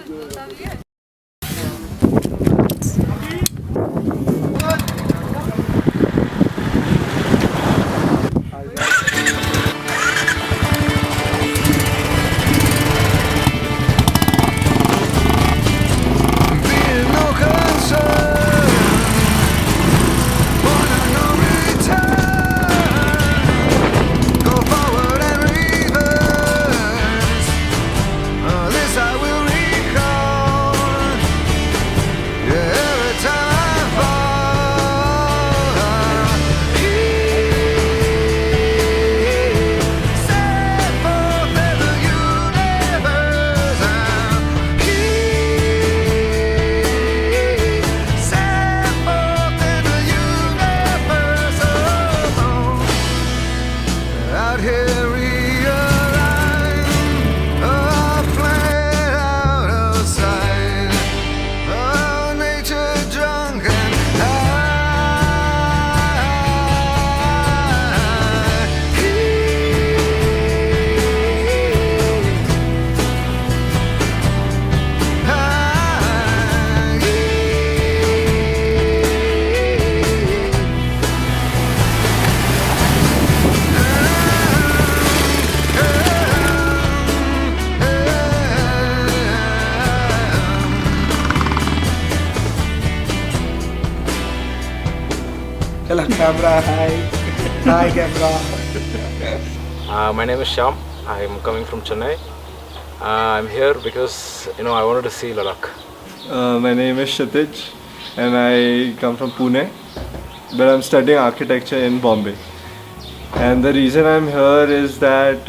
Hello camera, hi. Hi camera. My name is Shyam. I am coming from Chennai. I'm here because I wanted to see Ladakh. My name is Kshitij and I come from Pune, but I'm studying architecture in Bombay. And the reason I'm here is that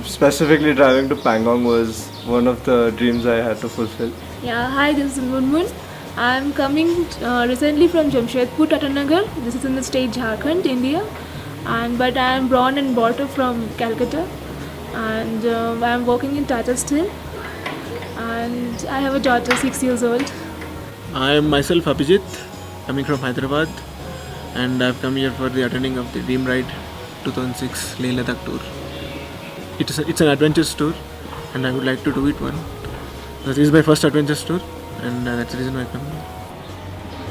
specifically driving to Pangong was one of the dreams I had to fulfill. Yeah, hi, this is Munmun. I'm coming recently from Jamshedpur, Tatanagar. This is in the state Jharkhand, India. But I am born and brought up from Calcutta. And I am working in Tata Steel. And I have a daughter, 6 years old. I am myself Abhijit, coming from Hyderabad, and I've come here for the attending of the Dream Ride 2006 Leh Ladakh tour. It's an adventures tour, and I would like to do it one. This is my first adventures tour, and that's the reason why I come here.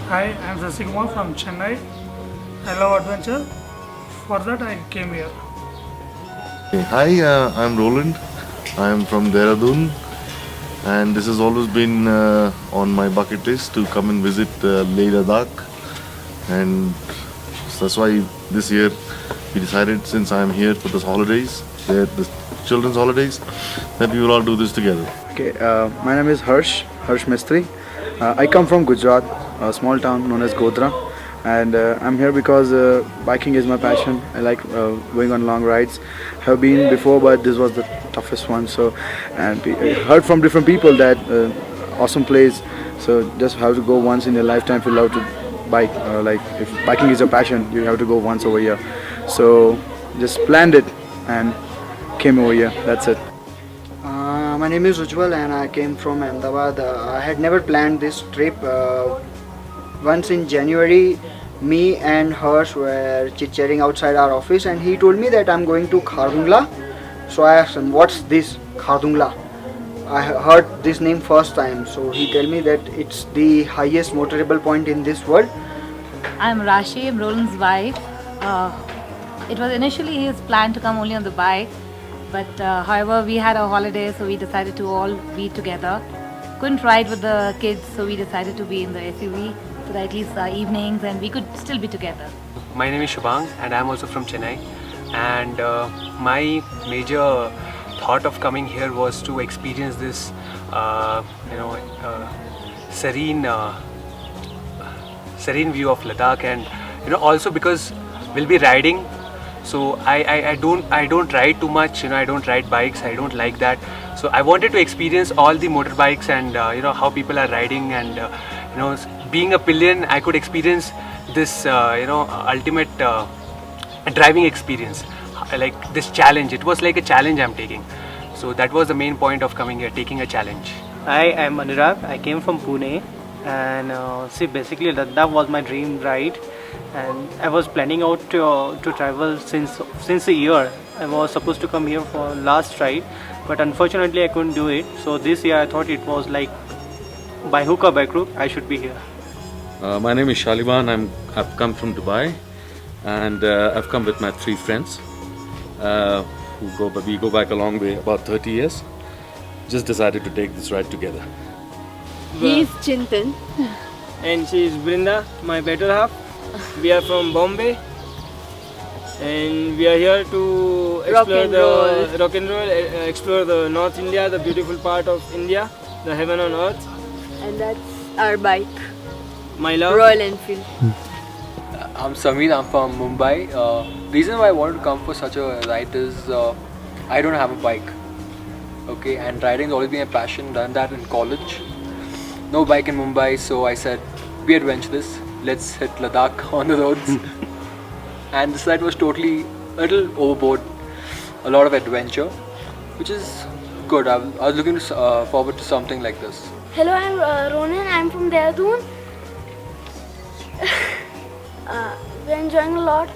Hi, I am Sasikumar from Chennai. I love adventure. For that I came here. Hi, I'm Roland. I am from Dehradun, and this has always been on my bucket list to come and visit Leh Ladakh, and that's why this year we decided, since I'm here for the holidays, the children's holidays, that we will all do this together. Okay, my name is Harsh Mistry. I come from Gujarat, a small town known as Godhra, and I'm here because biking is my passion. I like going on long rides. Have been before, but this was the toughest one. So, and I heard from different people that awesome place. So just have to go once in your lifetime if you love to bike. Like if biking is your passion, you have to go once over here. So just planned it and came over here. That's it. My name is Ujjwal and I came from Ahmedabad. I had never planned this trip. Once in January, me and Harsh were chit-chatting outside our office and he told me that I'm going to Khardungla. So I asked him, what's this Khardungla? I heard this name first time. So he told me that it's the highest motorable point in this world. I'm Rashi, I'm Roland's wife. It was initially his plan to come only on the bike. But however, we had a holiday, so we decided to all be together. Couldn't ride with the kids, so we decided to be in the SUV so that at least our evenings and we could still be together. My name is Shubhang and I'm also from Chennai. And my major thought of coming here was to experience this, serene view of Ladakh, and also because we'll be riding. So I don't ride too much, I don't ride bikes, I don't like that. So I wanted to experience all the motorbikes and how people are riding, and being a pillion, I could experience this ultimate driving experience, like this challenge. It was like a challenge I'm taking. So that was the main point of coming here, taking a challenge. Hi, I'm Anurag. I came from Pune, and basically Ladakh was my dream ride. And I was planning out to travel since a year. I was supposed to come here for last ride, but unfortunately I couldn't do it. So this year I thought it was like by hook or by crook I should be here. My name is Shaliman. I've come from Dubai, and I've come with my 3 friends. We go back a long way, about 30 years. Just decided to take this ride together. He's Chintan. And she is Brinda, my better half. We are from Bombay, and we are here to explore rock and roll, explore the North India, the beautiful part of India, the heaven on earth. And that's our bike. My love. Royal Enfield. I'm Samir, I'm from Mumbai. Reason why I wanted to come for such a ride is I don't have a bike. Okay, and riding has always been a passion, done that in college. No bike in Mumbai, so I said, be adventurous, let's hit Ladakh on the roads. And this ride was totally a little overboard, a lot of adventure, which is good. I was looking forward to something like this. Hello, I'm Ronan, I'm from Dehradun. We're enjoying a lot.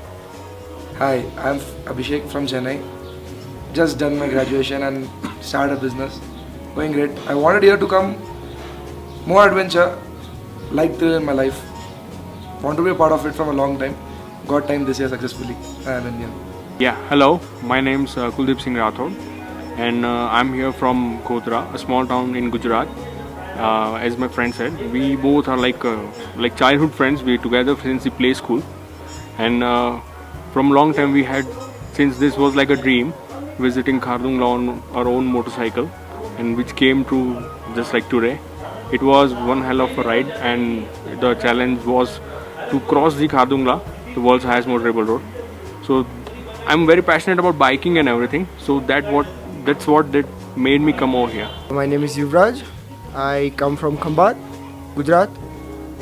Hi, I'm Abhishek from Chennai. Just done my graduation and started a business. Going great. I wanted here to come more adventure, like thrill in my life. Want to be a part of it from a long time. Got time this year successfully. I am Indian. Yeah, hello. My name's Kuldeep Singh Rathod, and I'm here from Godhra, a small town in Gujarat. As my friend said, we both are like childhood friends. We're together since the play school, and from long time we had, since this was like a dream, visiting Khardungla on our own motorcycle, and which came true just like today. It was one hell of a ride, and the challenge was to cross the Khardungla, the world's highest motorable road. So I'm very passionate about biking and everything. So that's what made me come over here. My name is Yuvraj. I come from Khambat, Gujarat,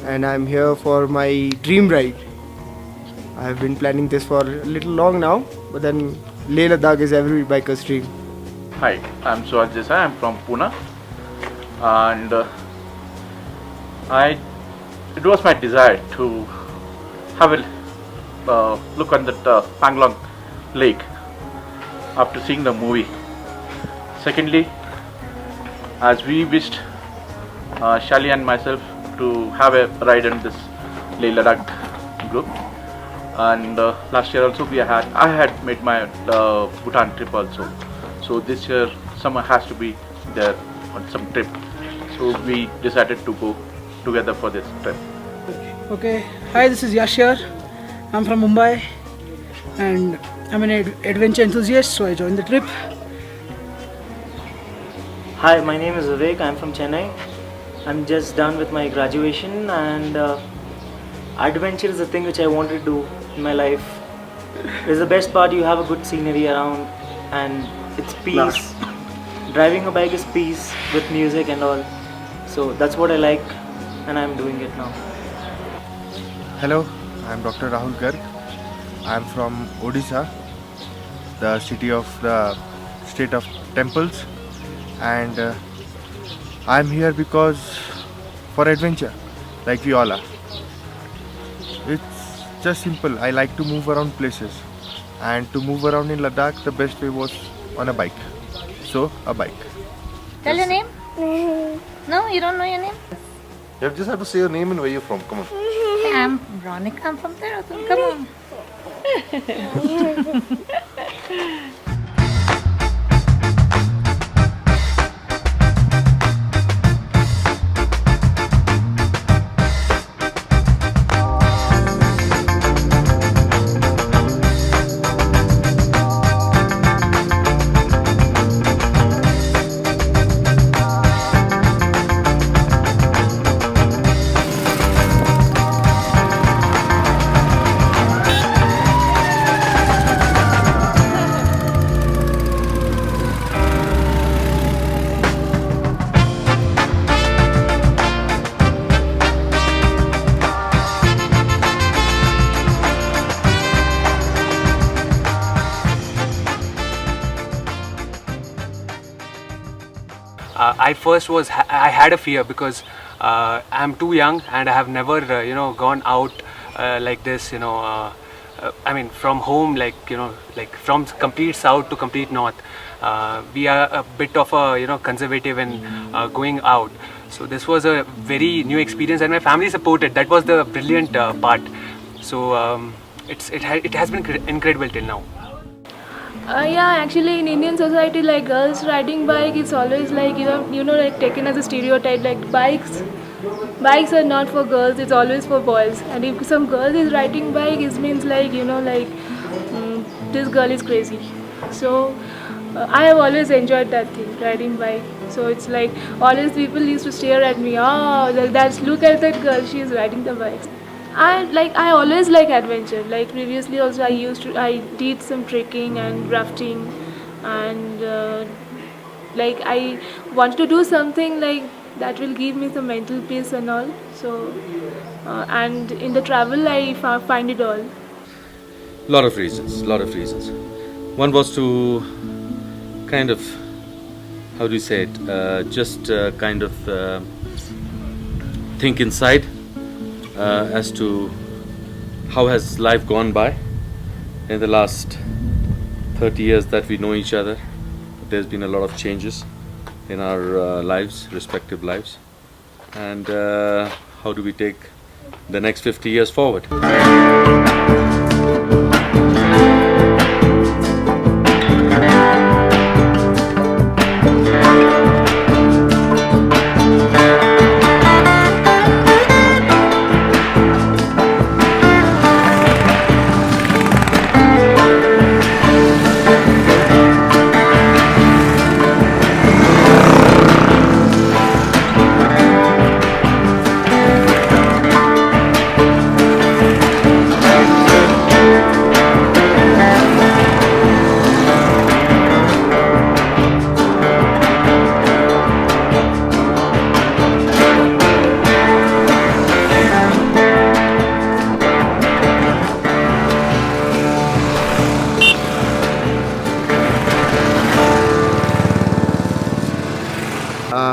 and I'm here for my dream ride. I have been planning this for a little long now, but then Leh Ladakh is every biker's dream. Hi, I'm Suhaj Desai. I'm from Pune, and it was my desire to have a look on that Panglong Lake after seeing the movie. Secondly, as we wished Shali and myself to have a ride in this Leh Ladakh group, and last year also I had made my Bhutan trip also. So this year summer has to be there on some trip. So we decided to go together for this trip. Okay, hi, this is Yash here. I'm from Mumbai, and I'm an adventure enthusiast, so I joined the trip. Hi, my name is Vivek. I'm from Chennai. I'm just done with my graduation, and adventure is the thing which I wanted to do in my life. It's the best part. You have a good scenery around, and it's peace. Driving a bike is peace with music and all. So that's what I like, and I'm doing it now. Hello, I'm Dr. Rahul Garg. I'm from Odisha, the city of the state of temples, and I'm here because for adventure, like we all are. It's just simple. I like to move around places, and to move around in Ladakh, the best way was on a bike. So, a bike. Tell your name. No, you don't know your name? You just have to say your name and where you're from. Come on. I'm Veronica. I'm from Dehradun. Come on. I had a fear because I'm too young and I have never gone out like this, I mean from home, like from complete south to complete north. we are a bit of a conservative and going out. So this was a very new experience, and my family supported. That was the brilliant part. So it has been incredible till now. Yeah, actually in Indian society, like girls riding bike, it's always like like taken as a stereotype. Like bikes are not for girls. It's always for boys. And if some girl is riding bike, it means like this girl is crazy. So I have always enjoyed that thing, riding bike. So it's like always people used to stare at me. Oh, look at that girl. She is riding the bike. I always like adventure. Like previously also I did some trekking and rafting, and I wanted to do something like that will give me some mental peace and all. So and in the travel I find it all. Lot of reasons. One was to kind of, how do you say it, just kind of think inside as to how has life gone by in the last 30 years that we know each other. There's been a lot of changes in our lives, respective lives, and how do we take the next 50 years forward.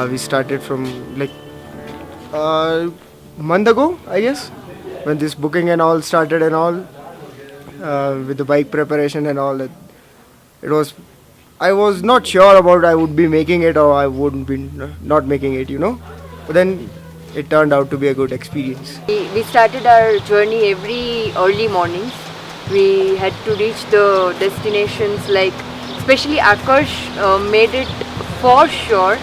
We started from like a month ago, I guess, when this booking and all started and all, with the bike preparation and all that. I was not sure about I would be making it or I wouldn't be not making it, but then it turned out to be a good experience. We started our journey every early mornings. We had to reach the destinations, like especially Akash made it for sure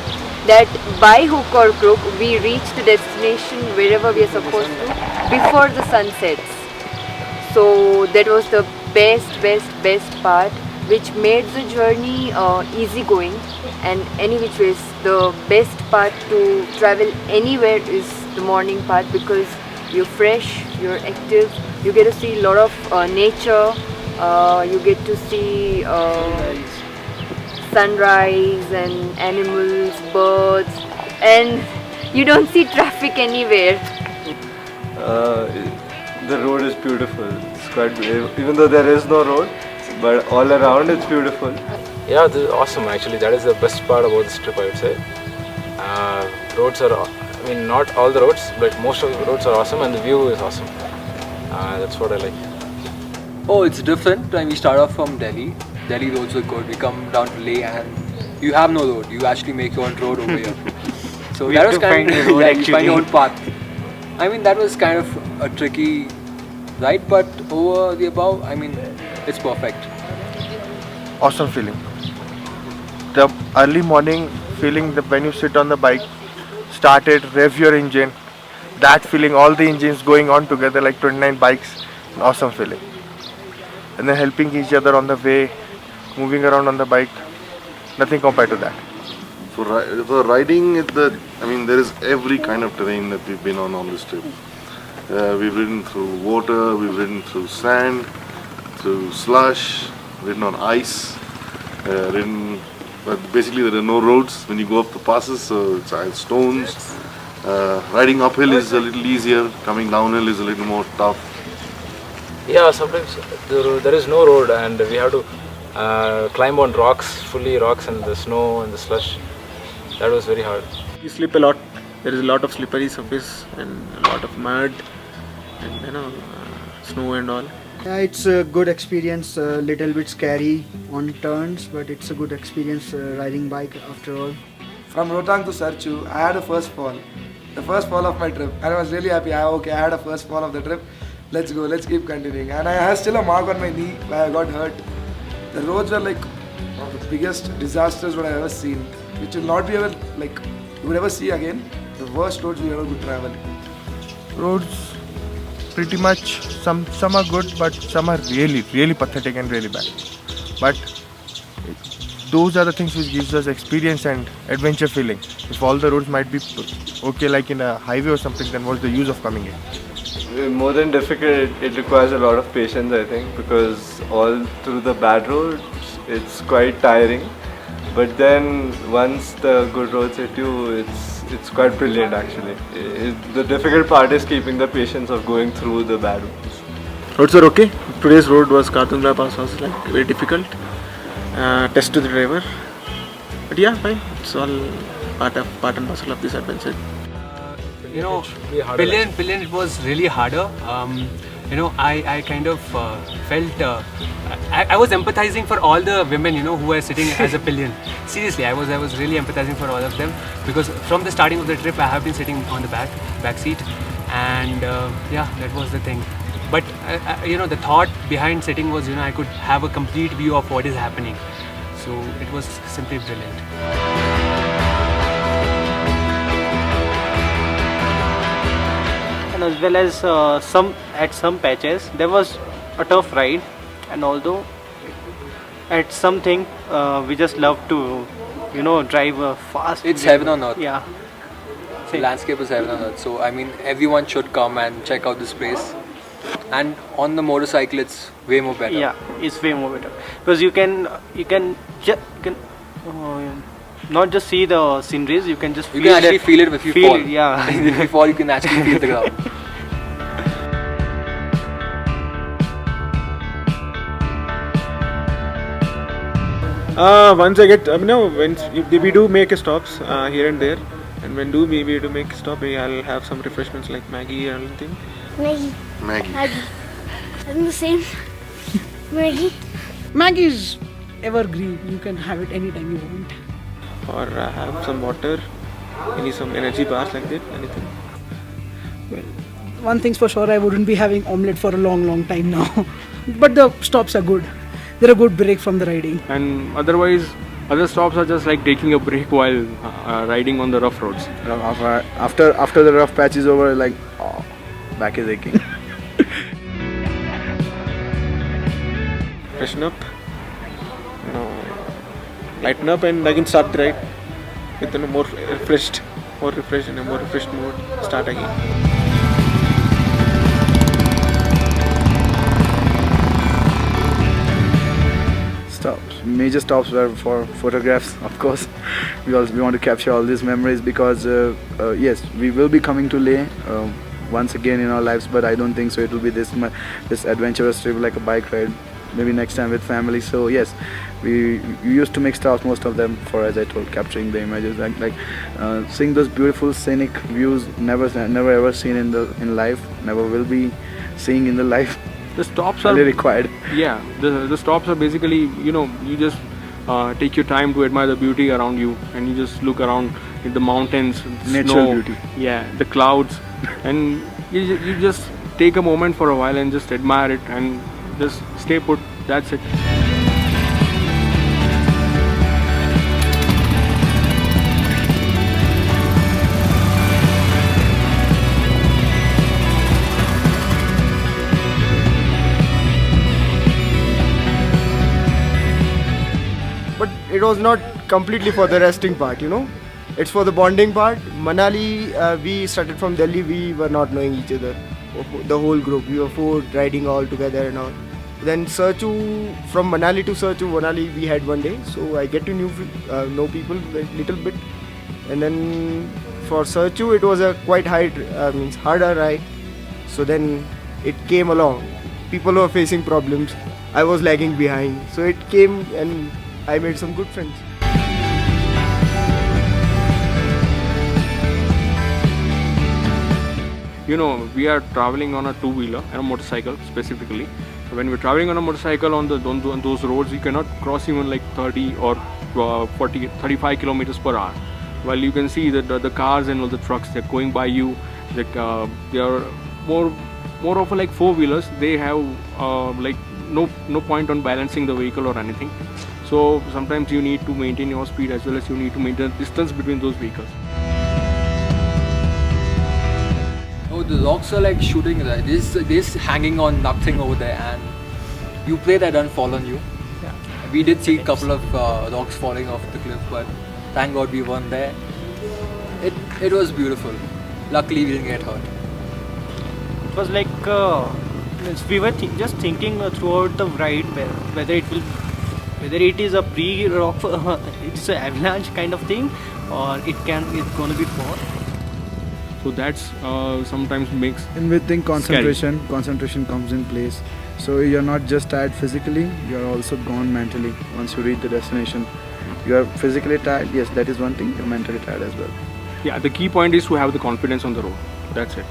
that by hook or crook we reach the destination wherever we are supposed to before the sun sets. So that was the best part, which made the journey easy going, and any which ways the best part to travel anywhere is the morning part, because you're fresh, you're active, you get to see a lot of nature, you get to see sunrise and animals, birds, and you don't see traffic anywhere. The road is beautiful. It's quite beautiful. Even though there is no road, but all around it's beautiful. Yeah, this is awesome actually. That is the best part about this trip, I would say. Roads are, not all the roads, but most of the roads are awesome, and the view is awesome. That's what I like. Oh, it's different. When we start off from Delhi roads are good. We come down to Leh and you have no road. You actually make your own road over here. So that was kind of you find your own path. That was kind of a tricky ride, but over the above, it's perfect. Awesome feeling. The early morning feeling that when you sit on the bike, start it, rev your engine, that feeling, all the engines going on together like 29 bikes, an awesome feeling. And then helping each other on the way, moving around on the bike, nothing compared to that. For riding, there is every kind of terrain that we've been on this trip. We've ridden through water, we've ridden through sand, through slush, ridden on ice, but basically there are no roads when you go up the passes, so it's stones. Riding uphill is a little easier, coming downhill is a little more tough. Yeah, sometimes there is no road and we have to climb on rocks, fully rocks and the snow and the slush. That was very hard. You slip a lot. There is a lot of slippery surface and a lot of mud and snow and all. Yeah, it's a good experience, a little bit scary on turns, but it's a good experience riding bike after all. From Rotang to Sarchu, I had a first fall. The first fall of my trip. And I was really happy. I had a first fall of the trip. Let's go, let's keep continuing. And I have still a mark on my knee where I got hurt. The roads were like one of the biggest disasters what I ever seen, which will not be ever like you would ever see again. The worst roads we ever could travel. Roads, pretty much, some are good, but some are really pathetic and really bad. But those are the things which gives us experience and adventure feeling. If all the roads might be okay like in a highway or something, then what's the use of coming in? More than difficult, it requires a lot of patience, I think, because all through the bad roads, it's quite tiring. But then once the good roads hit you, it's quite brilliant actually. The difficult part is keeping the patience of going through the bad roads. Roads are okay. Today's road was Katundra Pass was like very difficult. Test to the driver. But yeah, fine. It's all part and parcel of this adventure. You know, Pillion, it was really harder. You know, I kind of felt I was empathizing for all the women, you know, who were sitting as a pillion. Seriously, I was really empathizing for all of them, because from the starting of the trip I have been sitting on the back seat, and yeah, that was the thing. But you know, the thought behind sitting was, you know, I could have a complete view of what is happening. So it was simply brilliant. And as well as some patches there was a tough ride, and although at something we just love to, you know, drive fast. It's heaven on earth. Yeah. The landscape is heaven on earth. So I mean, everyone should come and check out this place. And on the motorcycle, it's way more better. Yeah, it's way more better because you can not just see the sceneries, you can just you can actually feel it if you fall. Yeah. If you fall, you can actually feel the ground. Once I get, we do make stops here and there, and when we do make a stop, I'll have some refreshments like Maggie or anything. Maggie. I'm the same. Maggie. Maggie is evergreen. You can have it anytime you want. Or have some water, some energy bars like that, anything. Well, one thing's for sure, I wouldn't be having omelette for a long time now. But the stops are good. They're a good break from the riding. And otherwise, other stops are just like taking a break while riding on the rough roads. After the rough patch is over, like, oh, back is aching. Freshen up, lighten up, and again start the ride with a more refreshed and a more refreshed mood. Start again. Major stops were for photographs, of course. We want to capture all these memories because yes, we will be coming to Leh once again in our lives, but I don't think so it will be this adventurous trip like a bike ride. Maybe next time with family. So yes, we used to make stops, most of them, for, as I told, capturing the images, like seeing those beautiful scenic views never ever seen in life, never will be seeing in the life. The stops are really required. Yeah, the stops are basically, you know, you just take your time to admire the beauty around you, and you just look around at the mountains, natural snow, beauty. Yeah, the clouds, and you just take a moment for a while and just admire it and just stay put. That's it. But it was not completely for the resting part, you know. It's for the bonding part. Manali, we started from Delhi. We were not knowing each other, the whole group. We were 4 riding all together and all. Then Sarchu, from Manali to Manali, we had one day. So I get to know people a little bit. And then for Sarchu, it was a quite harder ride. So then it came along. People were facing problems. I was lagging behind. So it came and I made some good friends. You know, we are traveling on a two-wheeler and a motorcycle specifically, when we're traveling on a motorcycle on those roads, you cannot cross even like 30 or 40, 35 kilometers per hour. While you can see that the cars and all the trucks, they're going by you. They are more of like four-wheelers. They have like no point on balancing the vehicle or anything. So sometimes you need to maintain your speed as well as you need to maintain distance between those vehicles. Oh, the rocks are like shooting there. This hanging on nothing over there, and you pray that don't fall on you. Yeah. We did see a couple of rocks falling off the cliff, but thank God we weren't there. It was beautiful. Luckily we didn't get hurt. It was like we were just thinking throughout the ride whether it is a pre-rock, it's an avalanche kind of thing, or it's going to be more. So that's sometimes makes. And we think concentration scary. Comes in place. So you're not just tired physically, you're also gone mentally. Once you reach the destination, you are physically tired. Yes, that is one thing. You're mentally tired as well. Yeah, the key point is to have the confidence on the road. That's it.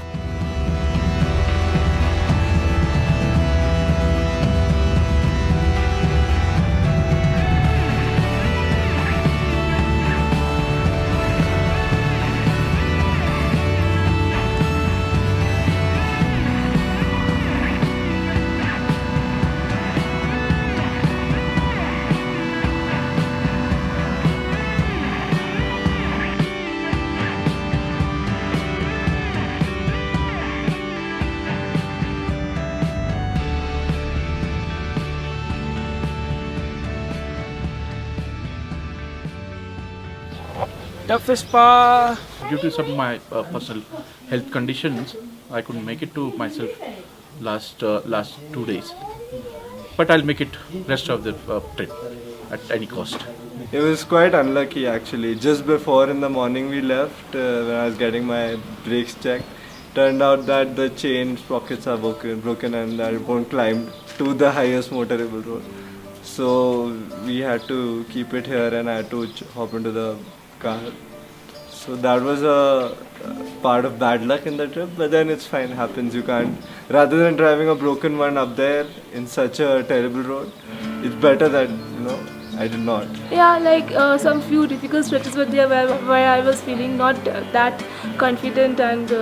Toughest part. Due to some of my personal health conditions, I couldn't make it to myself last 2 days. But I'll make it rest of the trip at any cost. It was quite unlucky actually. Just before in the morning we left, when I was getting my brakes checked, turned out that the chain sprockets are broken and I won't climb to the highest motorable road. So we had to keep it here and I had to hop into the car. So that was a part of bad luck in the trip, but then it's fine, happens. You can't, rather than driving a broken one up there in such a terrible road, it's better that, I did not. Yeah, like some few difficult stretches were there where I was feeling not that confident and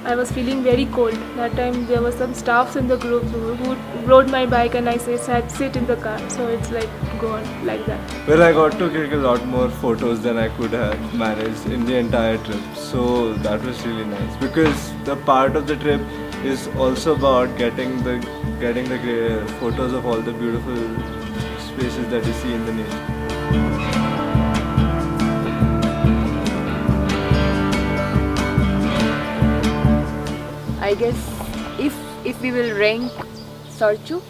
I was feeling very cold. That time there were some staffs in the group who rode my bike and I said sit in the car. So it's like gone like that. Well, I got to take a lot more photos than I could have managed in the entire trip. So that was really nice because the part of the trip is also about getting the photos of all the beautiful spaces that you see in the nature. I guess if we will rank Sarchu.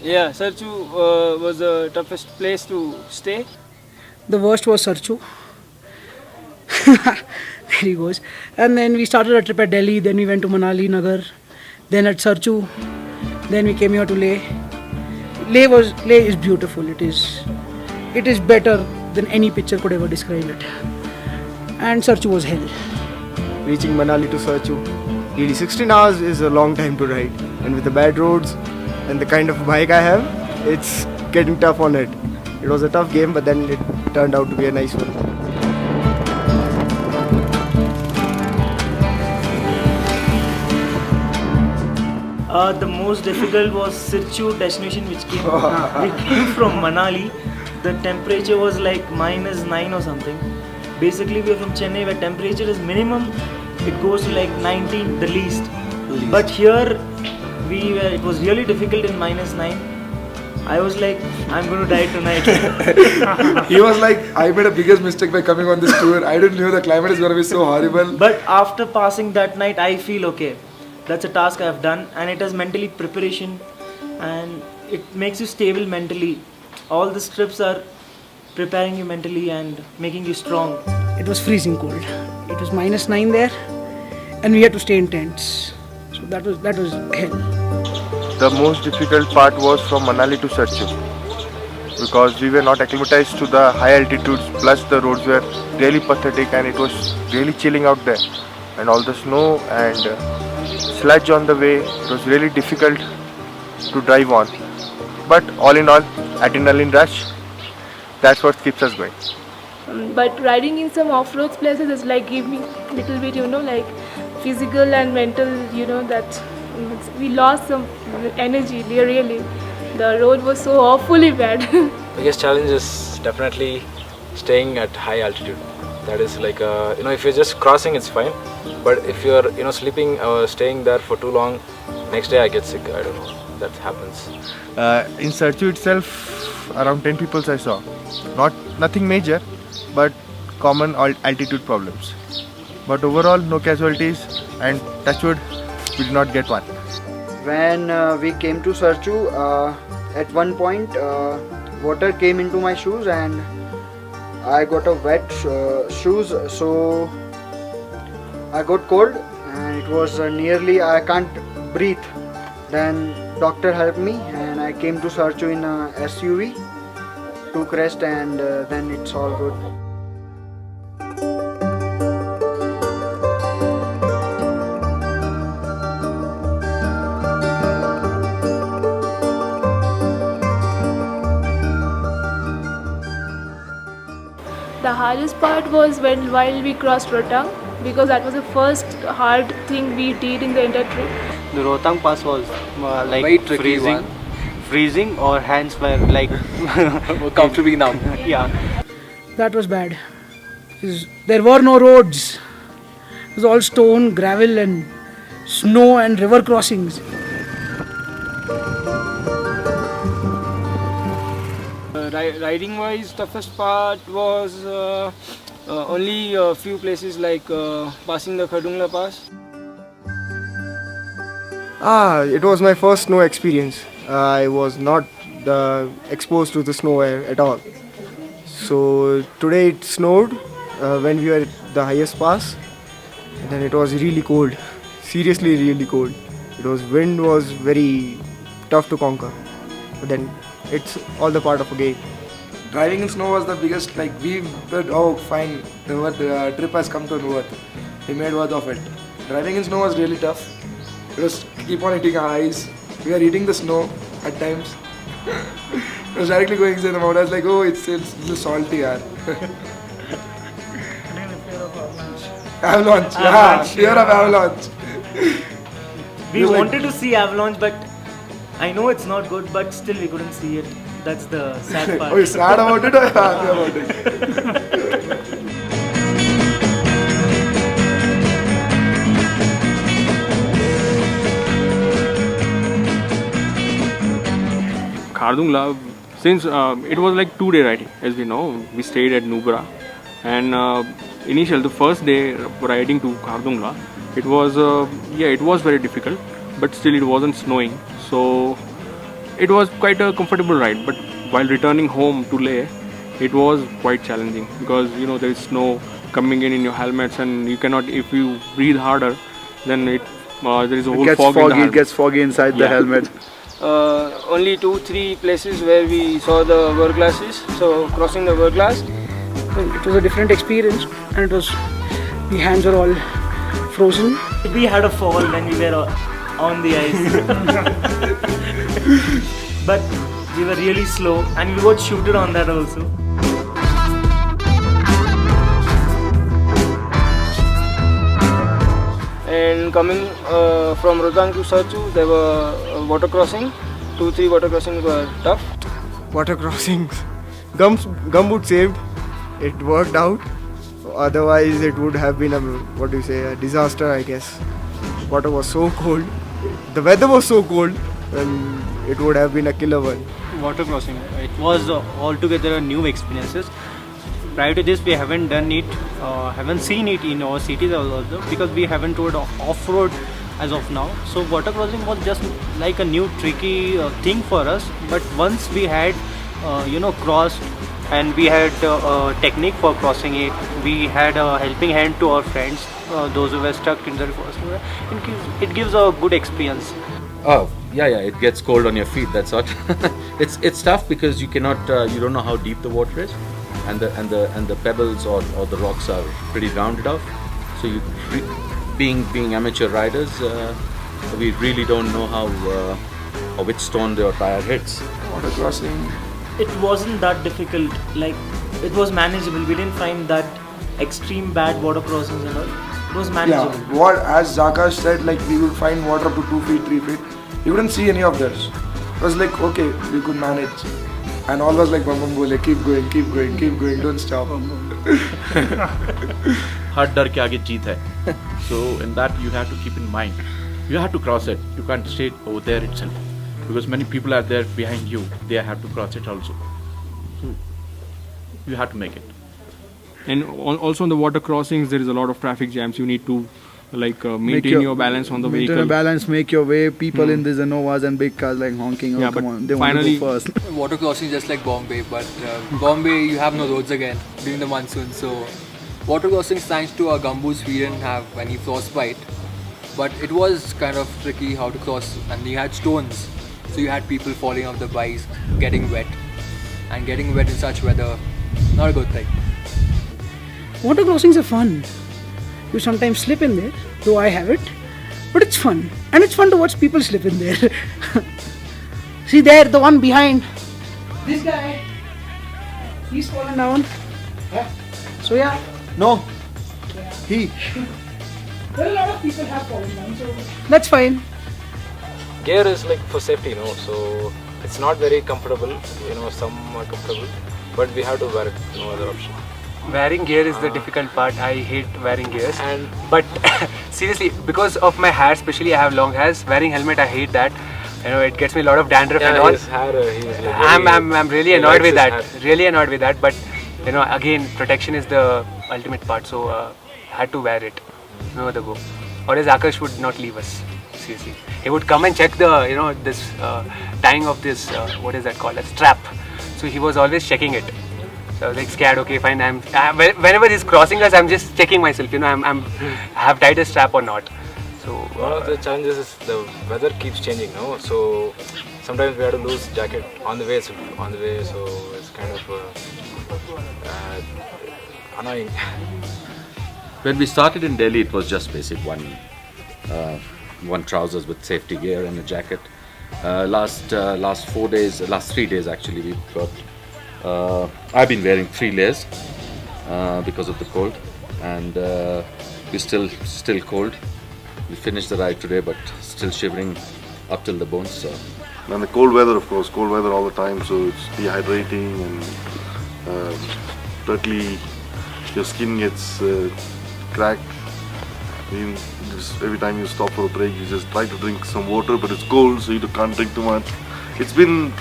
Yeah, Sarchu was the toughest place to stay. The worst was Sarchu. There he goes. And then we started a trip at Delhi, then we went to Manali, Nagar, then at Sarchu, then we came here to Leh. Leh is beautiful. It is better than any picture could ever describe it. And Sarchu was hell. Reaching Manali to Sarchu, really 16 hours is a long time to ride, and with the bad roads and the kind of bike I have, it's getting tough on it. It was a tough game, but then it turned out to be a nice one. The most difficult was Sirchu destination, which came we came from Manali. The temperature was like -9 or something. Basically, we are from Chennai, where temperature is minimum. It goes to like 19, the least. But here, it was really difficult in -9. I was like, I'm going to die tonight. He was like, I made a biggest mistake by coming on this tour. I didn't know the climate is going to be so horrible. But after passing that night, I feel okay. That's a task I have done, and it is mentally preparation, and it makes you stable mentally. All the trips are preparing you mentally and making you strong. It was freezing cold. It was -9 there, and we had to stay in tents. So that was hell. The most difficult part was from Manali to Sarchu because we were not acclimatized to the high altitudes, plus the roads were really pathetic and it was really chilling out there, and all the snow and sludge on the way. It was really difficult to drive on. But all in all, adrenaline rush, that's what keeps us going. But riding in some off-road places is like give me little bit, like physical and mental, that we lost some energy really. The road was so awfully bad. Biggest challenge is definitely staying at high altitude. That is like, if you're just crossing, it's fine. But if you're, sleeping or staying there for too long, next day I get sick. I don't know. That happens. In Sarchu itself, around 10 people I saw. Nothing major, but common altitude problems. But overall, no casualties, and touch wood, we did not get one. When we came to Sarchu, at one point water came into my shoes and I got a wet shoes, so I got cold and it was nearly I can't breathe. Then doctor helped me and I came to Sarchu in a SUV, took rest, and then it's all good. The hardest part was while we crossed Rotang, because that was the first hard thing we did in the entire trip. The Rotang Pass was Very tricky one. freezing, or hands were like Comfortably numb. yeah. That was bad. There were no roads. It was all stone, gravel and snow and river crossings. Riding wise, toughest part was only a few places like passing the Khardungla Pass. It was my first snow experience. I was not exposed to the snow at all. So today it snowed when we were at the highest pass. And then it was really cold, seriously really cold. Wind was very tough to conquer. But then it's all the part of a game. Driving in snow was the biggest, we thought, oh fine, the trip has come to an worth. We made worth of it. Driving in snow was really tough. It was keep on hitting our eyes. We were eating the snow at times. It was directly going inside the mouth. I was like, oh, it's a little salty, yaar. Avalanche, yeah, fear of avalanche. We wanted to see avalanche, but I know it's not good, but still we couldn't see it. That's the sad part. Oh, you're sad about it or happy about it? Khardungla, since it was like 2-day riding, as we know, we stayed at Nubra, and the first day riding to Khardungla, it was very difficult, but still it wasn't snowing, so it was quite a comfortable ride. But while returning home to Leh, it was quite challenging because there is snow coming in your helmets, and you cannot, if you breathe harder, then there is a whole fog in the helmet. It gets foggy inside the helmet. Only 2-3 places where we saw the hourglasses, so crossing the hourglass. It was a different experience, and the hands were all frozen. We had a fall when we were on the ice. But we were really slow and we got shooted on that also. And coming from Rotang to Sarchu, there were water crossing. 2-3 water crossings were tough. Water crossings, gumboot saved. It worked out. Otherwise, it would have been a disaster, I guess. Water was so cold. The weather was so cold, and it would have been a killer one. Water crossing, it was altogether a new experiences. Prior to this, we haven't done it, haven't seen it in our cities also, because we haven't toured off-road as of now. So water crossing was just like a new tricky thing for us. But once we had, crossed, and we had a technique for crossing it, we had a helping hand to our friends, those who were stuck in the forest. It gives a good experience. Oh, yeah, it gets cold on your feet, that's what. It's tough because you cannot, you don't know how deep the water is, and the pebbles or the rocks are pretty rounded off. So being amateur riders, we really don't know or which stone your tire hits. Water crossing. It wasn't that difficult. Like, it was manageable. We didn't find that extreme bad water crossings and all. It was manageable. Yeah, what as Zakash said, like we would find water up to 2 feet, 3 feet. You wouldn't see any of those. It was like, okay, we could manage. And all was like, Bam bole, keep going, keep going, keep going, don't stop. हर डर के आगे जीत है. So in that you have to keep in mind. You have to cross it. You can't stay over there itself. Because many people are there behind you. They have to cross it also. So you have to make it. And also on the water crossings, there is a lot of traffic jams. You need to maintain your balance on the vehicle. Maintain a balance, make your way. People in these Innovas and big cars like honking. Yeah, oh, come but on, they finally- want to go first. Water crossing just like Bombay, but Bombay you have no roads again during the monsoon. So water crossings, thanks to our gumboos, we didn't have any frostbite. But it was kind of tricky how to cross, and you had stones, so you had people falling off the bikes, getting wet, and getting wet in such weather, not a good thing. Water crossings are fun. You sometimes slip in there, though I have it, but it's fun. And it's fun to watch people slip in there. See there, the one behind. This guy, he's fallen down. So yeah. No, he. There are a lot of people have fallen down, so that's fine. Gear is like for safety, so it's not very comfortable, some are comfortable, but we have to wear it, no other option. Wearing gear is the difficult part. I hate wearing gears. But seriously, because of my hair, especially I have long hairs, wearing helmet I hate that. It gets me a lot of dandruff and all. His hair, he's like I'm really annoyed with that. Hair. Really annoyed with that. But again, protection is the ultimate part. So had to wear it. No other go. Or else Akash would not leave us. Seriously, he would come and check the this tying of this what is that called? A strap. So he was always checking it. So I was like scared. Okay, fine. Whenever he's crossing us, I'm just checking myself. I have tied a strap or not. So one of the challenges is the weather keeps changing, so sometimes we have to lose jacket on the way. So it's kind of annoying. When we started in Delhi, it was just basic one trousers with safety gear and a jacket. Last 3 days actually, we got. I've been wearing 3 layers because of the cold, and we're still cold. We finished the ride today, but still shivering up till the bones. So. And the cold weather, of course, cold weather all the time, so it's dehydrating and totally your skin gets cracked. Every time you stop for a break, you just try to drink some water, but it's cold, so you can't drink too much. It's been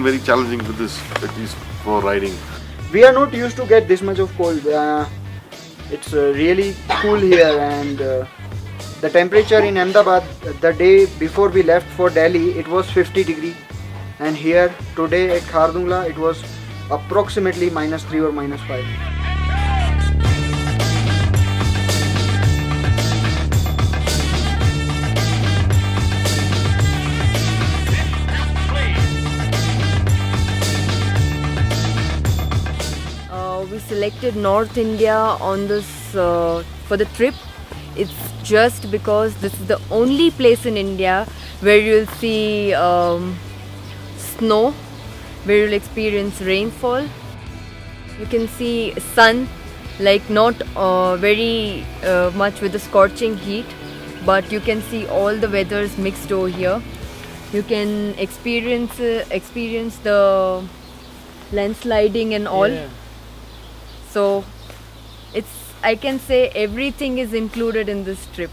very challenging with this, at least for riding. We are not used to get this much of cold. It's really cool here, and the temperature in Ahmedabad the day before we left for Delhi, it was 50 degrees, and here today at Khardungla it was approximately -3 or -5. We selected North India on this for the trip. It's just because this is the only place in India where you'll see snow, where you'll experience rainfall. You can see sun, like not very much with the scorching heat, but you can see all the weathers mixed over here. You can experience the landsliding and all. Yeah. So I can say everything is included in this trip.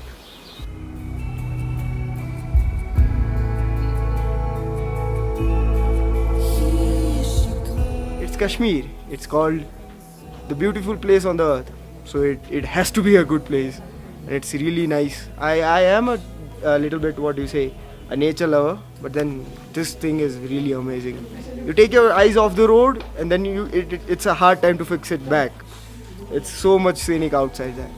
It's Kashmir. It's called the beautiful place on the earth. So it has to be a good place. And it's really nice. I am a little bit, what do you say, a nature lover. But then this thing is really amazing. You take your eyes off the road and then it's a hard time to fix it back. It's so much scenic outside there.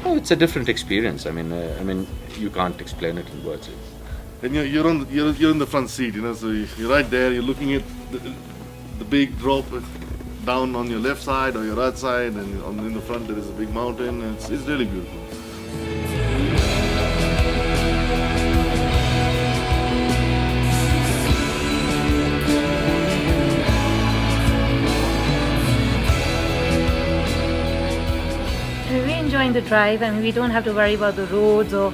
Oh, it's a different experience. I mean, you can't explain it in words. And you're in the front seat, so you're right there. You're looking at the big drop down on your left side or your right side, and in the front there is a big mountain. And it's really beautiful. We're enjoying the drive. I mean, we don't have to worry about the roads or,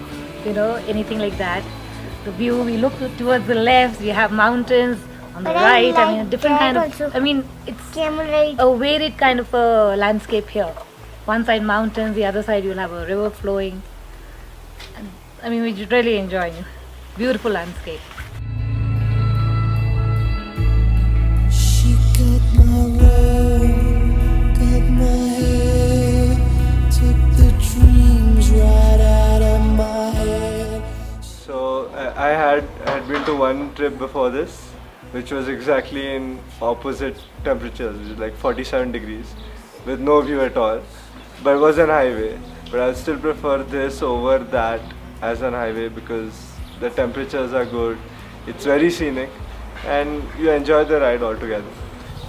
anything like that. The view, we look towards the left, we have mountains on the right. I mean, a different kind of, it's a varied kind of a landscape here. One side mountains, the other side you'll have a river flowing. And, we're really enjoying it. Beautiful landscape. She cut my road, cut my hair, took the dreams right out of my head. So I had been to one trip before this, which was exactly in opposite temperatures, which is like 47 degrees, with no view at all. But it was an highway. But I still prefer this over that as an highway because the temperatures are good, it's very scenic, and you enjoy the ride altogether.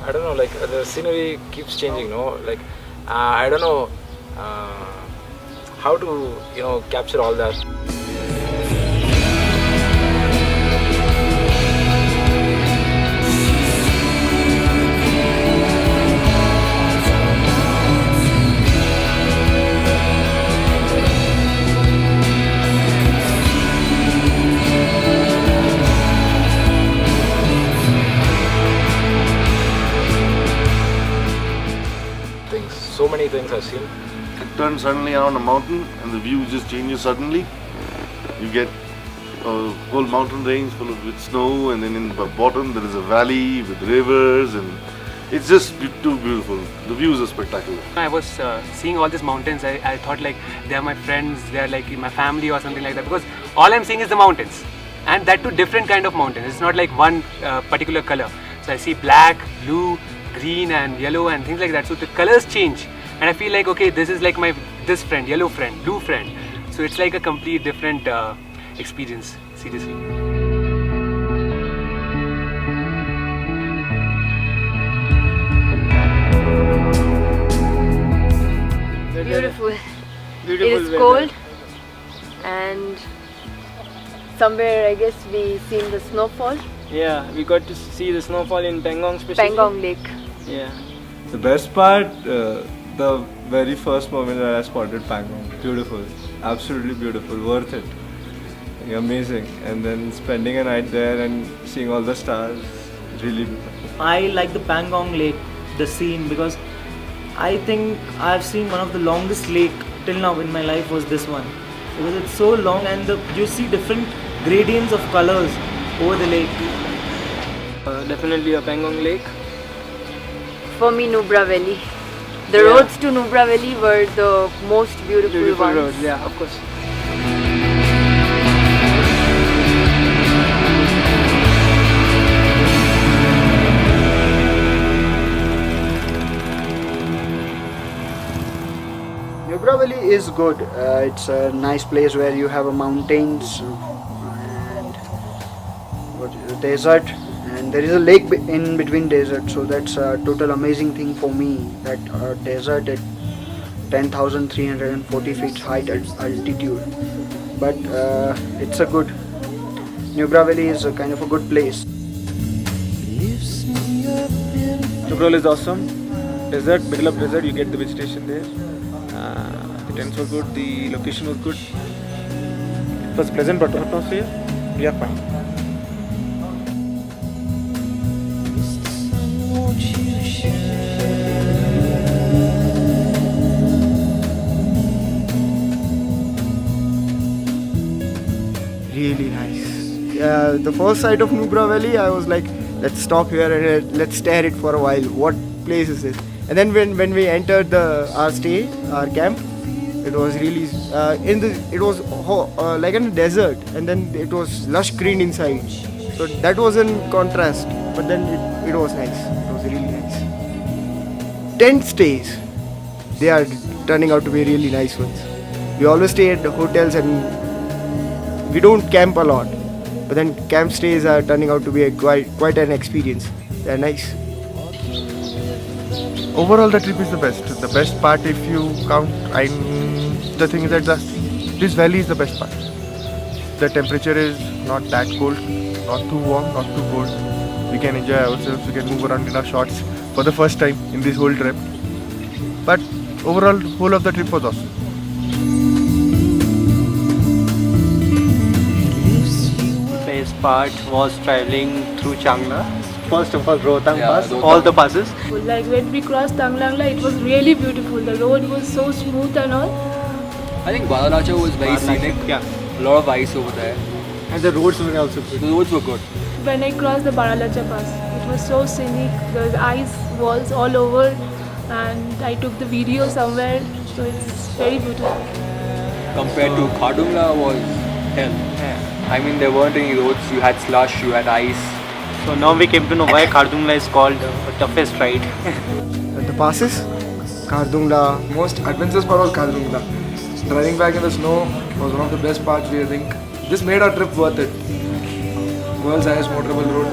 I don't know, like the scenery keeps changing, no? Like I don't know how to, capture all that. So many things I've seen. It turns suddenly around a mountain and the view just changes suddenly. You get a whole mountain range full with snow, and then in the bottom there is a valley with rivers, and it's just too beautiful. The views are spectacular. I was seeing all these mountains. I thought like they are my friends, they are like my family or something like that, because all I'm seeing is the mountains, and that too different kind of mountains. It's not like one particular color. So I see black, blue, green and yellow and things like that. So the colors change and I feel like, okay, this is like this friend, yellow friend, blue friend. So it's like a complete different experience, seriously. Beautiful. Beautiful It is weather. cold and somewhere I guess we seen the snowfall. Yeah, we got to see the snowfall in Pangong especially. Pangong Lake. Yeah. The best part, the very first moment that I spotted Pangong. Beautiful, absolutely beautiful, worth it, amazing. And then spending a night there and seeing all the stars, really beautiful. I like the Pangong Lake, the scene, because I think I've seen one of the longest lake till now in my life was this one, because it's so long and you see different gradients of colors over the lake. Definitely a Pangong Lake. For me, Nubra Valley. The roads to Nubra Valley were the most beautiful ones. Roads, yeah, of course. Nubra Valley is good. It's a nice place where you have mountains and desert, and there is a lake in between desert. So that's a total amazing thing for me. That desert at 10,340 feet height altitude. But it's a good. Nubra Valley is a kind of a good place. Nubra Valley is awesome. Desert, middle of desert, you get the vegetation there. The tents were good, the location was good. It was pleasant atmosphere. We are fine. Really nice. The first sight of Nubra Valley, I was like, let's stop here and let's stare it for a while. What place is this? And then when we entered our camp, it was really it was like in a desert, and then it was lush green inside. So that was in contrast, but then it was nice. It was really nice. Tent stays, they are turning out to be really nice ones. We always stay at the hotels and we don't camp a lot, but then camp stays are turning out to be quite an experience. They are nice. Overall, the trip is the best. The best part, if you count, the thing is that this valley is the best part. The temperature is not that cold, not too warm, not too cold. We can enjoy ourselves. We can move around in our shorts for the first time in this whole trip. But overall whole of the trip was awesome. Best part was traveling through Changla. First of all, Rohtang Pass, all the passes. Like when we crossed Tanglangla, it was really beautiful. The road was so smooth and all. I think Balaracha was very scenic. Yeah. A lot of ice over there. And the roads were also good. The roads were good. When I crossed the Baralacha Pass, it was so scenic. There was ice walls all over, and I took the video somewhere, so it's very beautiful. Compared to Khardungla was hell. I mean, there weren't any roads. You had slush, you had ice. So now we came to know why Khardungla is called the toughest ride. The passes, Khardungla. Most adventurous part was Khardungla. Driving back in the snow was one of the best parts, I think. This made our trip worth it. World's highest motorable road,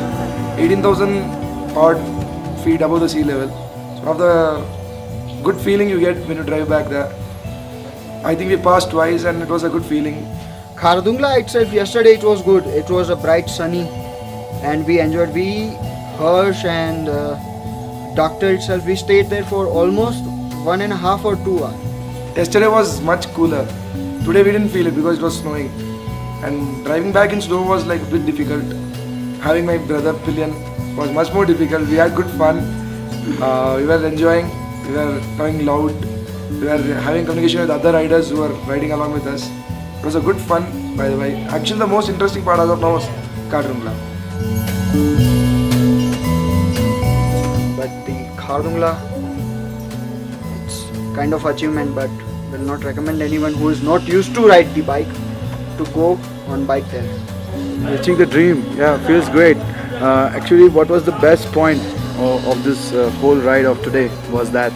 18,000 odd feet above the sea level. It's one of the good feeling you get when you drive back there. I think we passed twice and it was a good feeling. Khardungla itself, yesterday it was good. It was a bright sunny and we enjoyed. We, Harsh and doctor itself, we stayed there for almost 1.5 or 2 hours. Yesterday was much cooler. Today we didn't feel it because it was snowing. And driving back in snow was like a bit difficult. Having my brother Pillion was much more difficult. We had good fun. We were enjoying. We were talking loud. We were having communication with other riders who were riding along with us. It was a good fun, by the way. Actually, the most interesting part as of now was Khardungla. But the Khardungla, it's kind of achievement, but will not recommend anyone who is not used to ride the bike to go on bike there. Reaching the dream, yeah, feels great. Actually, what was the best point of this whole ride of today was that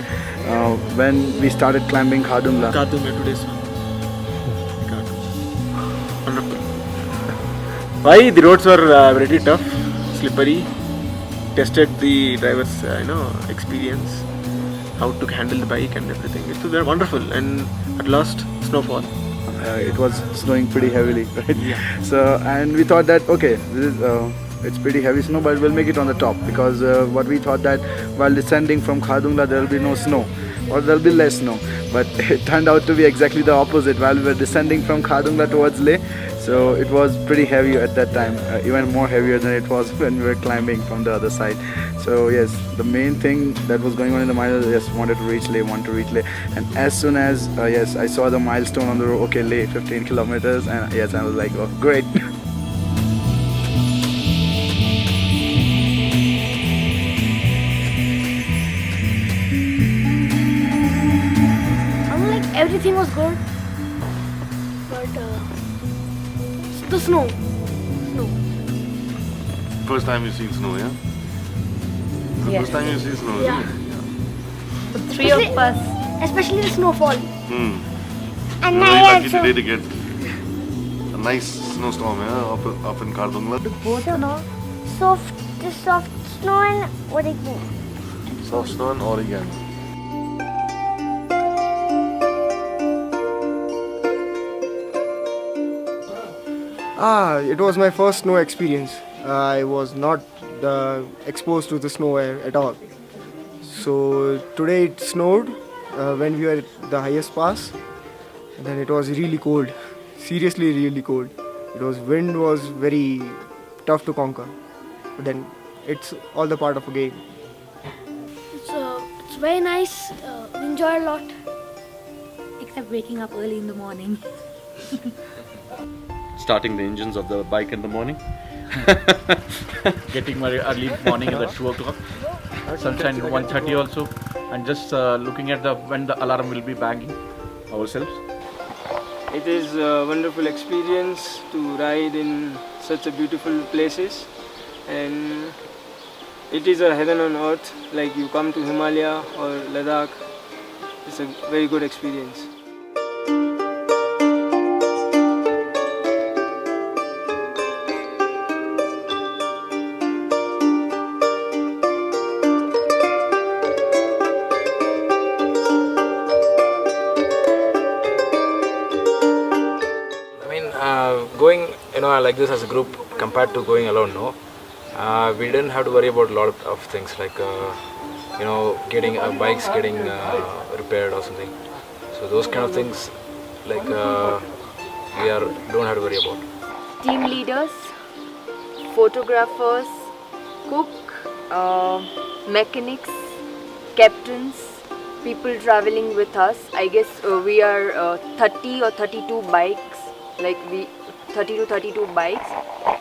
when we started climbing Khardungla. Khardungla today's one. Wonderful. Why the roads were very tough, slippery. Tested the driver's experience, how to handle the bike and everything. It was wonderful, and at last snowfall. It was snowing pretty heavily, right? Yeah. So, and we thought that okay, this is, it's pretty heavy snow, but we'll make it on the top, because what we thought that while descending from Khardungla there will be no snow, or there will be less snow. But it turned out to be exactly the opposite. While we were descending from Khardungla towards Leh, so it was pretty heavy at that time, even more heavier than it was when we were climbing from the other side. So yes, the main thing that was going on in the mind was yes, wanted to reach Leh. And as soon as yes, I saw the milestone on the road, okay, Leh, 15 kilometers, and yes, I was like, oh, great. Everything was good, but the snow. First time you've seen snow, yeah? The Yes. first time you've seen snow, Yeah. isn't it? The three of us, especially the snowfall. Hmm. And You're I very lucky also- today to get a nice snowstorm, yeah, up in Khardungla. Both are not the soft snow and origin. Soft snow and origami. It was my first snow experience. I was not exposed to the snow at all. So today it snowed when we were at the highest pass. And then it was really cold, seriously really cold. Wind was very tough to conquer. But then it's all the part of a game. It's very nice. We enjoy a lot. Except waking up early in the morning. Starting the engines of the bike in the morning. Getting my early morning at 2 o'clock. Sunshine 1:30 also, and just looking at when the alarm will be banging ourselves. It is a wonderful experience to ride in such a beautiful places, and it is a heaven on earth. Like you come to Himalaya or Ladakh, it's a very good experience. Going like this as a group compared to going alone, we didn't have to worry about a lot of things like getting bikes getting repaired or something. So those kind of things, like don't have to worry about. Team leaders, photographers, cook, mechanics, captains, people traveling with us. I guess we are 30 or 32 bikes, 30 to 32 bikes,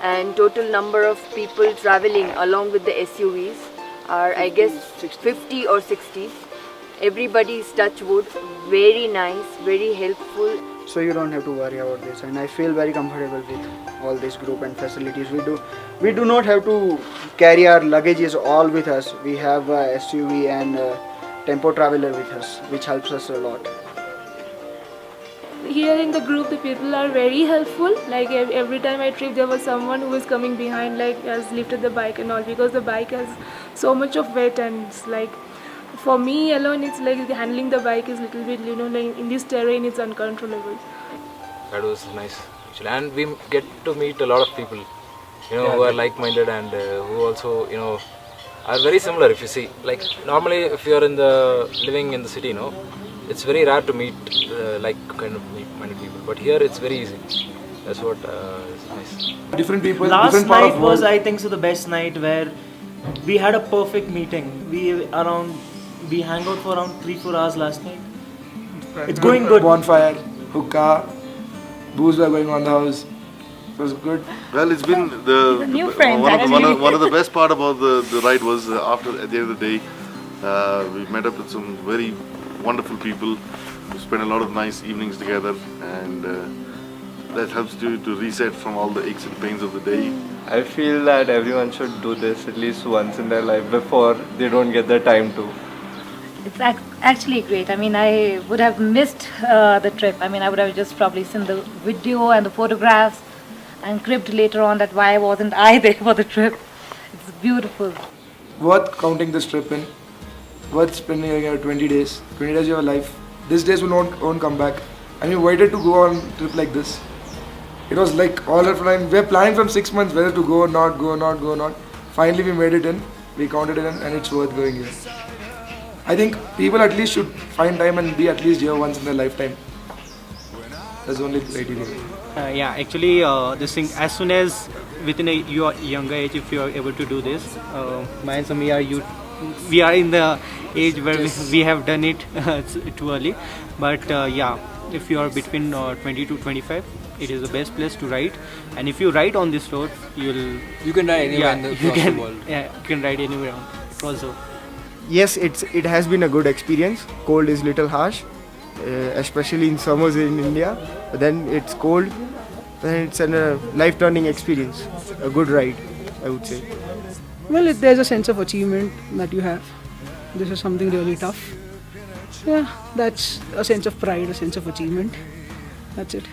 and total number of people traveling along with the SUVs are, I guess, 50 or 60. Everybody is touch wood, very nice, very helpful. So you don't have to worry about this, and I feel very comfortable with all this group and facilities. We do not have to carry our luggages all with us. We have a SUV and a tempo traveler with us, which helps us a lot. Here in the group, the people are very helpful. Like every time I trip, there was someone who was coming behind, like has lifted the bike and all, because the bike has so much of weight, and it's like, for me alone, it's like handling the bike is little bit, like in this terrain, it's uncontrollable. That was nice actually, and we get to meet a lot of people, who are like-minded and who also, are very similar. If you see, like normally, if you are living in the city, it's very rare to meet like-minded people. But here, it's very easy. That's what is nice. Different people. Last different part night of was, world. I think, so the best night where we had a perfect meeting. We hang out for around 3-4 hours last night. It's going good. Bonfire, hookah, booze were going on the house. It was good. Well, it's been new friends, one of the best part about the ride was at the end of the day, we met up with some very wonderful people. We spent a lot of nice evenings together, and that helps you to reset from all the aches and pains of the day. I feel that everyone should do this at least once in their life before they don't get the time to. It's actually great. I mean, I would have missed the trip. I mean, I would have just probably seen the video and the photographs and cribbed later on that why wasn't I there for the trip. It's beautiful. Worth counting this trip in. Worth spending 20 days. 20 days of your life. These days won't come back. And we waited to go on a trip like this. It was like all our time. We were planning from 6 months whether to go or not, go or not, go or not. Finally, we made it in. We counted it in, and it's worth going here. I think people at least should find time and be at least here once in their lifetime. That's the only criteria. Yeah, actually, this thing, as soon as within your younger age, if you are able to do this, my and Samir, we are in the age where we have done it too early. But yeah, if you are between 20 to 25, it is the best place to ride. And if you ride on this road, you can ride anywhere across the world. Yeah, you can ride anywhere across the world. Yes, it has been a good experience. Cold is little harsh, especially in summers in India. But then it's cold, then it's a life-turning experience. A good ride, I would say. Well, there's a sense of achievement that you have. This is something really tough. Yeah, that's a sense of pride, a sense of achievement. That's it.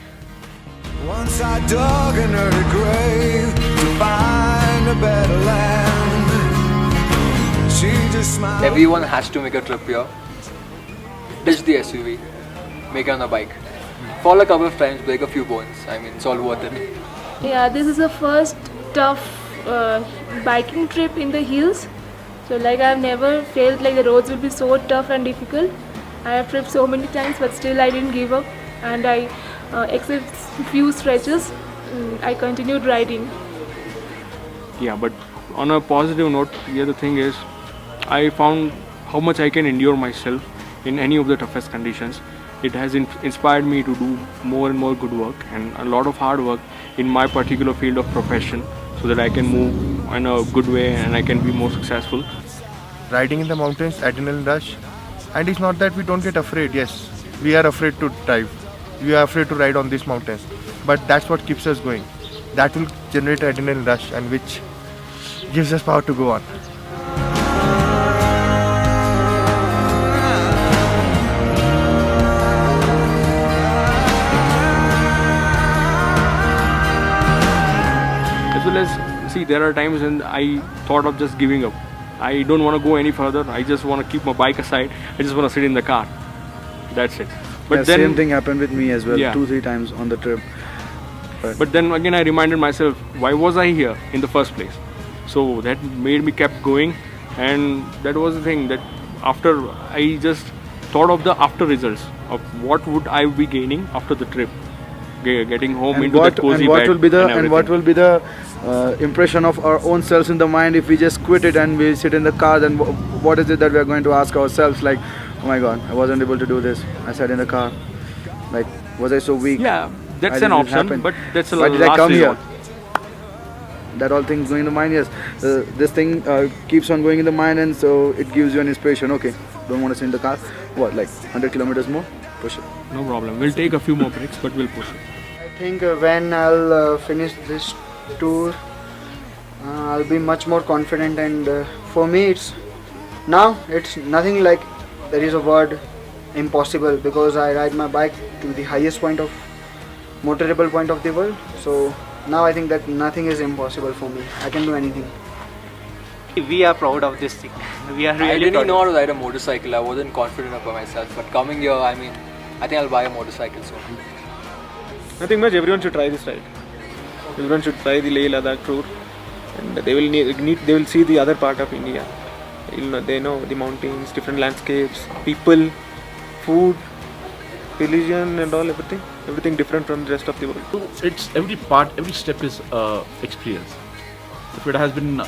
Once I dug an early grave to find a better land. She just smiled. Everyone has to make a trip here. Ditch the SUV, make it on a bike. Fall a couple of times, break a few bones. I mean, it's all worth it. Yeah, this is the first tough biking trip in the hills. So like I've never felt like the roads will be so tough and difficult. I have tripped so many times, but still I didn't give up, and I except few stretches, I continued riding. Yeah, but on a positive note, the other thing is I found how much I can endure myself in any of the toughest conditions. It has inspired me to do more and more good work and a lot of hard work in my particular field of profession, so that I can move in a good way and I can be more successful. Riding in the mountains, adrenaline rush, and it's not that we don't get afraid. Yes, we are afraid to dive, we are afraid to ride on these mountains, but that's what keeps us going. That will generate adrenaline rush, and which gives us power to go on. As well as, see, there are times when I thought of just giving up. I don't want to go any further. I just want to keep my bike aside. I just want to sit in the car. That's it. But yeah, then, same thing happened with me as well, yeah. 2-3 times on the trip. But then again I reminded myself, why was I here in the first place? So that made me kept going, and that was the thing, that after I just thought of the after results of what would I be gaining after the trip, getting home into that cozy bed and what will be the impression of our own selves in the mind if we just quit it and we sit in the car. Then what is it that we are going to ask ourselves? Like, oh my God, I wasn't able to do this. I sat in the car. Like, was I so weak? Yeah, that's Why an did this option, happen? but that's a Why did I last come resort. here? That all things going in the mind. Yes, this thing keeps on going in the mind, and so it gives you an inspiration. Okay, don't want to sit in the car. What, like 100 kilometers more? Push it. No problem. We'll take a few more breaks, but we'll push it. I think when I'll finish this tour, I'll be much more confident, and for me it's nothing like there is a word impossible, because I ride my bike to the highest point of motorable point of the world. So now I think that nothing is impossible for me. I can do anything. We are proud of this thing. We are really I didn't proud. know how to ride a motorcycle. I wasn't confident about myself. But coming here, I mean, I think I'll buy a motorcycle soon. Nothing much. Everyone should try this ride. Everyone should try the Leh Ladakh tour, and they will see the other part of India. They know the mountains, different landscapes, people, food, religion, and all everything different from the rest of the world. It's every part, every step is experience. If it has been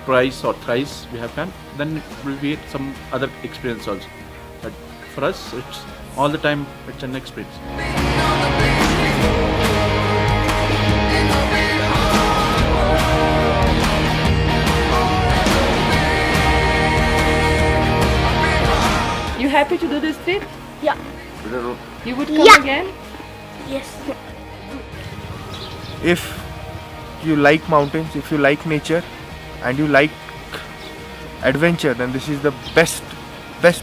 twice or thrice we have done, then it will be some other experience also. But for us, it's all the time. It's an experience. You happy to do this trip? Yeah. You would come again? Yes. If you like mountains, if you like nature, and you like adventure, then this is the best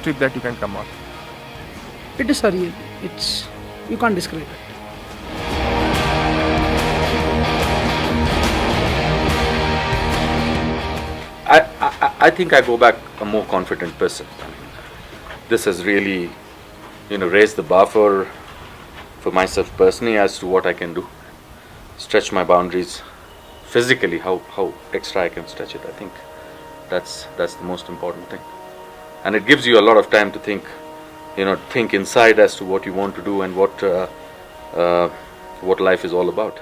trip that you can come on. It is surreal. You can't describe it. I think I go back a more confident person. This has really, raised the bar for myself personally as to what I can do. Stretch my boundaries physically, how extra I can stretch it. I think that's the most important thing. And it gives you a lot of time to think inside as to what you want to do and what life is all about.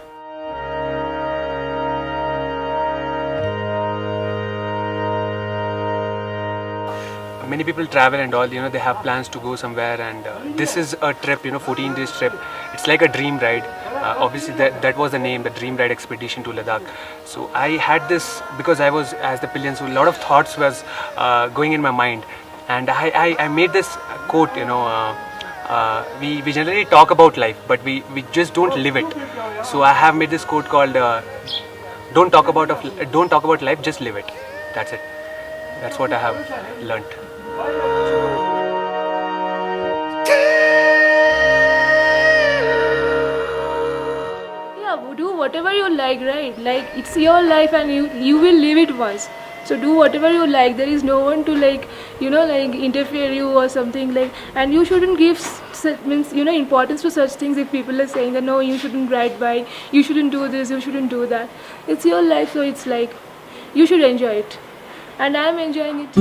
Many people travel and all, they have plans to go somewhere, and this is a trip, 14 days trip. It's like a dream ride. Obviously that was the name, the Dream Ride Expedition to Ladakh. So I had this because I was as the pillion, so a lot of thoughts was going in my mind, and I made this quote. We generally talk about life, but we just don't live it. So I have made this quote called don't talk about life, just live it. That's it. That's what I have learnt. Yeah, do whatever you like, right? Like, it's your life and you will live it once. So do whatever you like. There is no one to interfere you or something like. And you shouldn't give importance to such things if people are saying that no, you shouldn't ride bike, you shouldn't do this, you shouldn't do that. It's your life, so it's like you should enjoy it. And I'm enjoying it.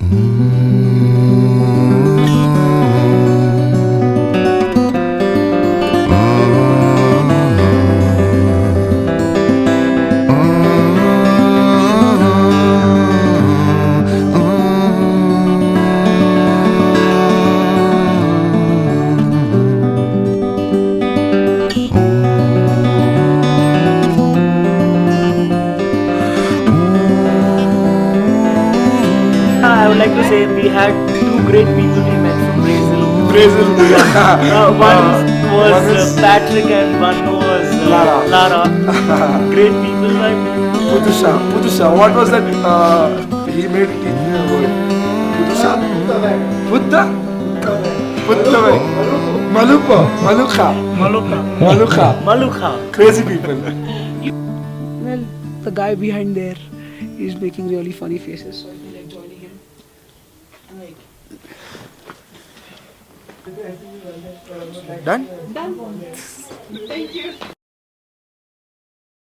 I would like to say we had two great people we met from Brazil. Brazil. One was Patrick and one was Lara. Great people, right? Pudusha. What was that? He made Pudusha. Putta. Maluka. Crazy people. Well, the guy behind there is making really funny faces, so I feel like joining him. Done? Done. Thank you.